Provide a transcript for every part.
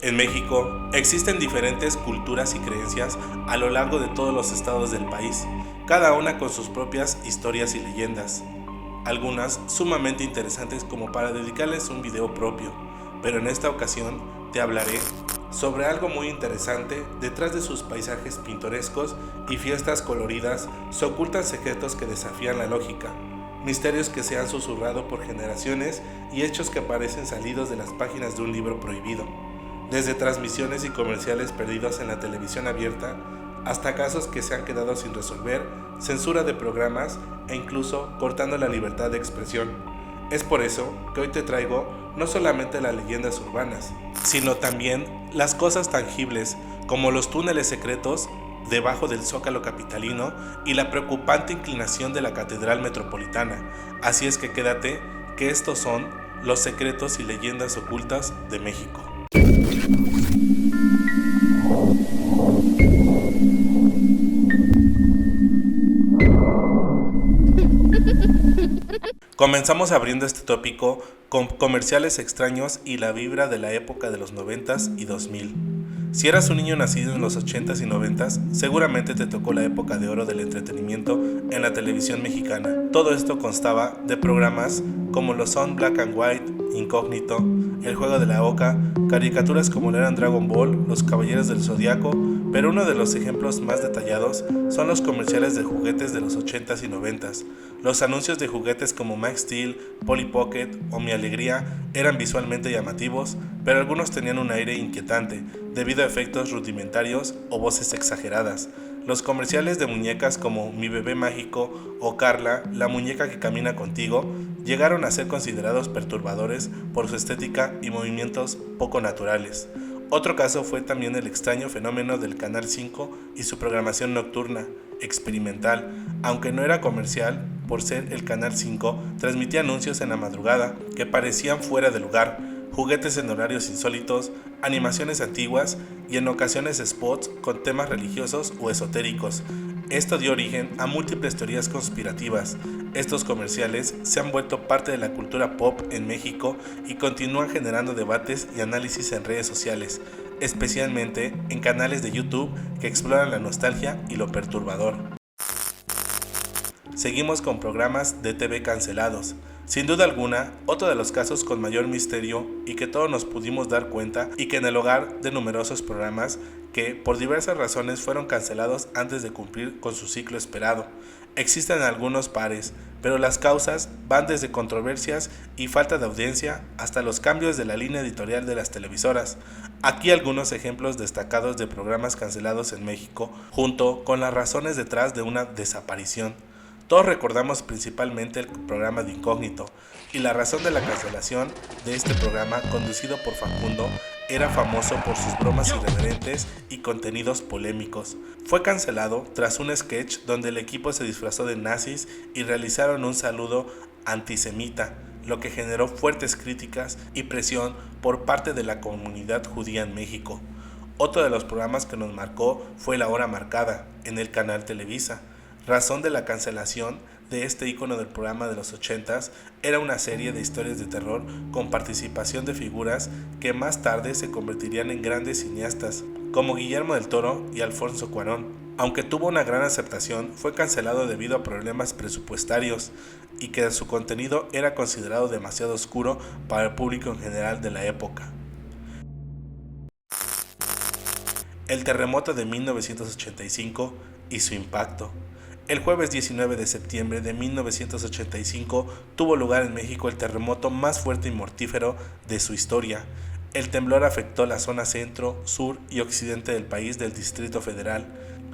En México existen diferentes culturas y creencias a lo largo de todos los estados del país, cada una con sus propias historias y leyendas, algunas sumamente interesantes como para dedicarles un video propio, pero en esta ocasión te hablaré sobre algo muy interesante. Detrás de sus paisajes pintorescos y fiestas coloridas se ocultan secretos que desafían la lógica, misterios que se han susurrado por generaciones y hechos que parecen salidos de las páginas de un libro prohibido. Desde transmisiones y comerciales perdidos en la televisión abierta, hasta casos que se han quedado sin resolver, censura de programas e incluso cortando la libertad de expresión. Es por eso que hoy te traigo no solamente las leyendas urbanas, sino también las cosas tangibles como los túneles secretos debajo del Zócalo capitalino y la preocupante inclinación de la Catedral Metropolitana. Así es que quédate, que estos son los secretos y leyendas ocultas de México. Comenzamos abriendo este tópico con comerciales extraños y la vibra de la época de los 90s y 2000. Si eras un niño nacido en los 80s y 90s, seguramente te tocó la época de oro del entretenimiento en la televisión mexicana. Todo esto constaba de programas como lo son Black and White, Incógnito, El Juego de la Oca, caricaturas como lo eran Dragon Ball, Los Caballeros del Zodiaco, pero uno de los ejemplos más detallados son los comerciales de juguetes de los 80s y 90s. Los anuncios de juguetes como Max Steel, Polly Pocket o Mi Alegría eran visualmente llamativos, pero algunos tenían un aire inquietante debido a efectos rudimentarios o voces exageradas. Los comerciales de muñecas como Mi Bebé Mágico o Carla, la muñeca que camina contigo, llegaron a ser considerados perturbadores por su estética y movimientos poco naturales. Otro caso fue también el extraño fenómeno del Canal 5 y su programación nocturna, experimental, aunque no era comercial. Por ser el Canal 5, transmitía anuncios en la madrugada que parecían fuera de lugar, juguetes en horarios insólitos, animaciones antiguas y en ocasiones spots con temas religiosos o esotéricos. Esto dio origen a múltiples teorías conspirativas. Estos comerciales se han vuelto parte de la cultura pop en México y continúan generando debates y análisis en redes sociales, especialmente en canales de YouTube que exploran la nostalgia y lo perturbador. Seguimos con programas de TV cancelados. Sin duda alguna, otro de los casos con mayor misterio y que todos nos pudimos dar cuenta, y que en el hogar de numerosos programas que por diversas razones fueron cancelados antes de cumplir con su ciclo esperado. Existen algunos pares, pero las causas van desde controversias y falta de audiencia hasta los cambios de la línea editorial de las televisoras. Aquí algunos ejemplos destacados de programas cancelados en México, junto con las razones detrás de una desaparición. Todos recordamos principalmente el programa de Incógnito, y la razón de la cancelación de este programa, conducido por Facundo, era famoso por sus bromas irreverentes y contenidos polémicos. Fue cancelado tras un sketch donde el equipo se disfrazó de nazis y realizaron un saludo antisemita, lo que generó fuertes críticas y presión por parte de la comunidad judía en México. Otro de los programas que nos marcó fue La Hora Marcada, en el canal Televisa. Razón de la cancelación de este ícono del programa de los 80s era una serie de historias de terror con participación de figuras que más tarde se convertirían en grandes cineastas, como Guillermo del Toro y Alfonso Cuarón. Aunque tuvo una gran aceptación, fue cancelado debido a problemas presupuestarios y que su contenido era considerado demasiado oscuro para el público en general de la época. El terremoto de 1985 y su impacto. El jueves 19 de septiembre de 1985 tuvo lugar en México el terremoto más fuerte y mortífero de su historia. El temblor afectó la zona centro, sur y occidente del país del Distrito Federal.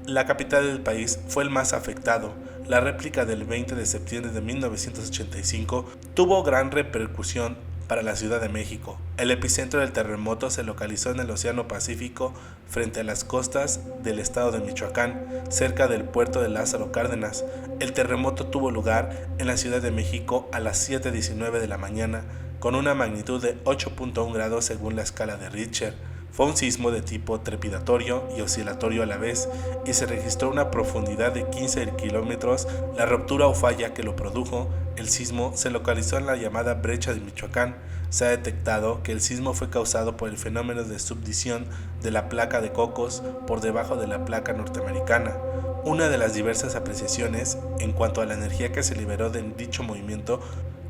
La capital del país fue el más afectado. La réplica del 20 de septiembre de 1985 tuvo gran repercusión para la Ciudad de México. El epicentro del terremoto se localizó en el Océano Pacífico, frente a las costas del estado de Michoacán, cerca del puerto de Lázaro Cárdenas. El terremoto tuvo lugar en la Ciudad de México a las 7:19 de la mañana, con una magnitud de 8.1 grados según la escala de Richter. Fue un sismo de tipo trepidatorio y oscilatorio a la vez, y se registró una profundidad de 15 kilómetros. La ruptura o falla que lo produjo el sismo se localizó en la llamada Brecha de Michoacán, se ha detectado que el sismo fue causado por el fenómeno de subducción de la placa de Cocos por debajo de la placa norteamericana. Una de las diversas apreciaciones en cuanto a la energía que se liberó de dicho movimiento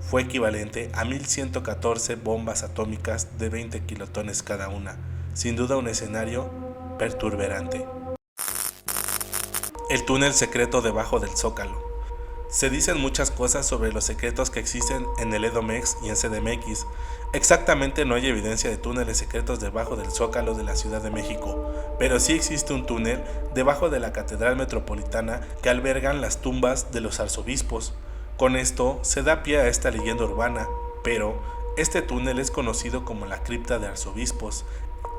fue equivalente a 1114 bombas atómicas de 20 kilotones cada una. Sin duda un escenario perturbante. El túnel secreto debajo del Zócalo. Se dicen muchas cosas sobre los secretos que existen en el Edomex y en CDMX. Exactamente no hay evidencia de túneles secretos debajo del Zócalo de la Ciudad de México, pero sí existe un túnel debajo de la Catedral Metropolitana que albergan las tumbas de los arzobispos. Con esto se da pie a esta leyenda urbana, pero este túnel es conocido como la cripta de arzobispos.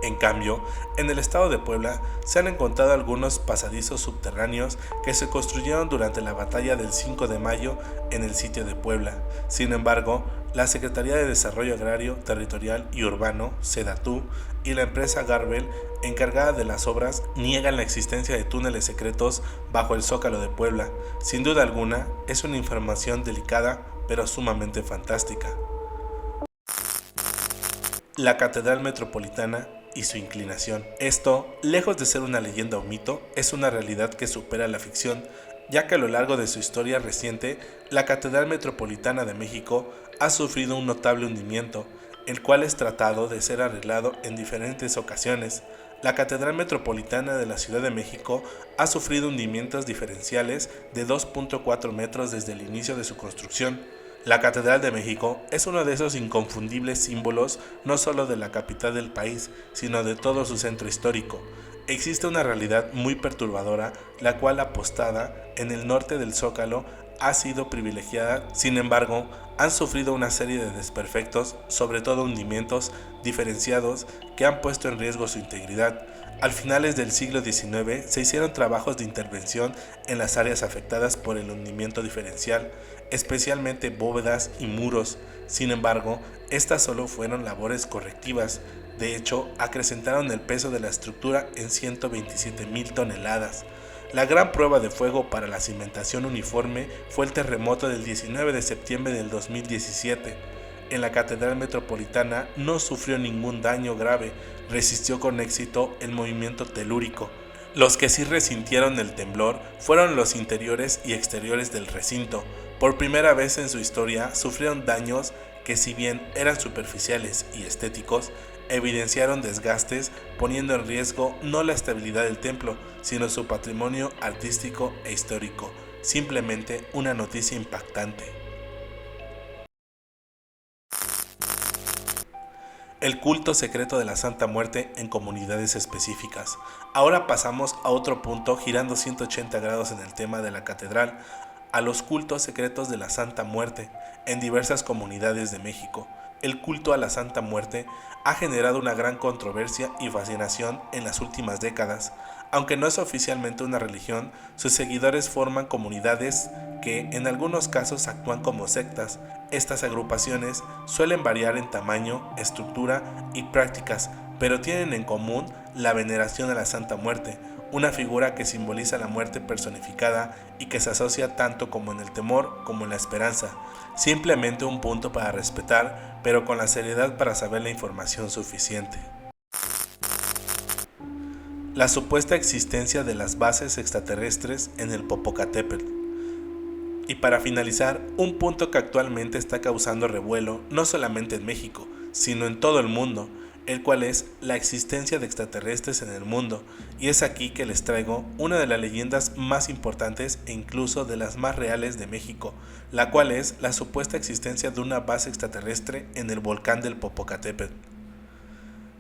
En cambio, en el estado de Puebla se han encontrado algunos pasadizos subterráneos que se construyeron durante la batalla del 5 de mayo en el sitio de Puebla. Sin embargo, la Secretaría de Desarrollo Agrario, Territorial y Urbano, SEDATU, y la empresa Garbel, encargada de las obras, niegan la existencia de túneles secretos bajo el Zócalo de Puebla. Sin duda alguna, es una información delicada, pero sumamente fantástica. La Catedral Metropolitana y su inclinación. Esto, lejos de ser una leyenda o mito, es una realidad que supera la ficción, ya que a lo largo de su historia reciente, la Catedral Metropolitana de México ha sufrido un notable hundimiento, el cual es tratado de ser arreglado en diferentes ocasiones. La Catedral Metropolitana de la Ciudad de México ha sufrido hundimientos diferenciales de 2.4 metros desde el inicio de su construcción. La Catedral de México es uno de esos inconfundibles símbolos no solo de la capital del país, sino de todo su centro histórico. Existe una realidad muy perturbadora, la cual apostada en el norte del Zócalo ha sido privilegiada, sin embargo, han sufrido una serie de desperfectos, sobre todo hundimientos diferenciados que han puesto en riesgo su integridad. Al finales del siglo XIX se hicieron trabajos de intervención en las áreas afectadas por el hundimiento diferencial, especialmente bóvedas y muros. Sin embargo, estas solo fueron labores correctivas. De hecho, acrecentaron el peso de la estructura en 127,000 toneladas. La gran prueba de fuego para la cimentación uniforme fue el terremoto del 19 de septiembre del 2017. En la Catedral Metropolitana no sufrió ningún daño grave, resistió con éxito el movimiento telúrico. Los que sí resintieron el temblor fueron los interiores y exteriores del recinto. Por primera vez en su historia sufrieron daños que, si bien eran superficiales y estéticos, evidenciaron desgastes, poniendo en riesgo no la estabilidad del templo, sino su patrimonio artístico e histórico. Simplemente una noticia impactante. El culto secreto de la Santa Muerte en comunidades específicas. Ahora pasamos a otro punto girando 180 grados en el tema de la catedral, a los cultos secretos de la Santa Muerte en diversas comunidades de México. El culto a la Santa Muerte ha generado una gran controversia y fascinación en las últimas décadas. Aunque no es oficialmente una religión, sus seguidores forman comunidades que en algunos casos actúan como sectas. Estas agrupaciones suelen variar en tamaño, estructura y prácticas, pero tienen en común la veneración a la Santa Muerte, una figura que simboliza la muerte personificada y que se asocia tanto como en el temor como en la esperanza. Simplemente un punto para respetar, pero con la seriedad para saber la información suficiente. La supuesta existencia de las bases extraterrestres en el Popocatépetl. Y para finalizar, un punto que actualmente está causando revuelo no solamente en México, sino en todo el mundo, el cual es la existencia de extraterrestres en el mundo, y es aquí que les traigo una de las leyendas más importantes e incluso de las más reales de México, la cual es la supuesta existencia de una base extraterrestre en el volcán del Popocatépetl.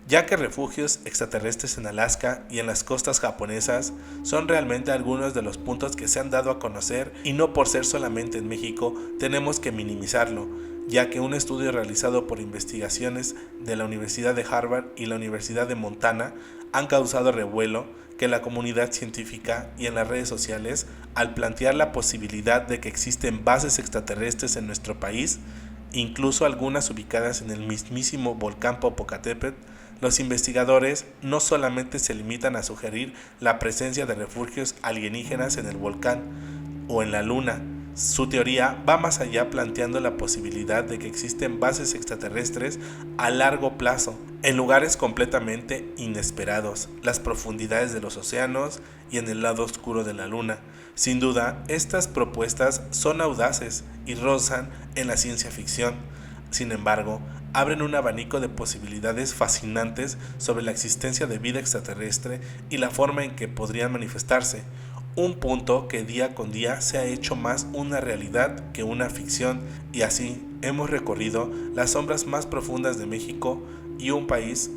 Ya que refugios extraterrestres en Alaska y en las costas japonesas son realmente algunos de los puntos que se han dado a conocer, y no por ser solamente en México tenemos que minimizarlo, ya que un estudio realizado por investigaciones de la Universidad de Harvard y la Universidad de Montana han causado revuelo que la comunidad científica y en las redes sociales, al plantear la posibilidad de que existen bases extraterrestres en nuestro país, incluso algunas ubicadas en el mismísimo volcán Popocatépetl, los investigadores no solamente se limitan a sugerir la presencia de refugios alienígenas en el volcán o en la luna, Su teoría va más allá, planteando la posibilidad de que existen bases extraterrestres a largo plazo, en lugares completamente inesperados, las profundidades de los océanos y en el lado oscuro de la luna. Sin duda, estas propuestas son audaces y rozan en la ciencia ficción. Sin embargo, abren un abanico de posibilidades fascinantes sobre la existencia de vida extraterrestre y la forma en que podrían manifestarse, un punto que día con día se ha hecho más una realidad que una ficción, y así hemos recorrido las sombras más profundas de México y un país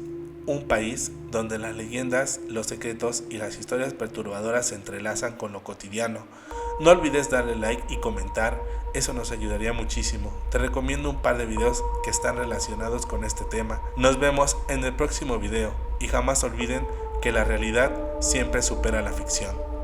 donde las leyendas, los secretos y las historias perturbadoras se entrelazan con lo cotidiano. No olvides darle like y comentar, eso nos ayudaría muchísimo. Te recomiendo un par de videos que están relacionados con este tema. Nos vemos en el próximo video y jamás olviden que la realidad siempre supera la ficción.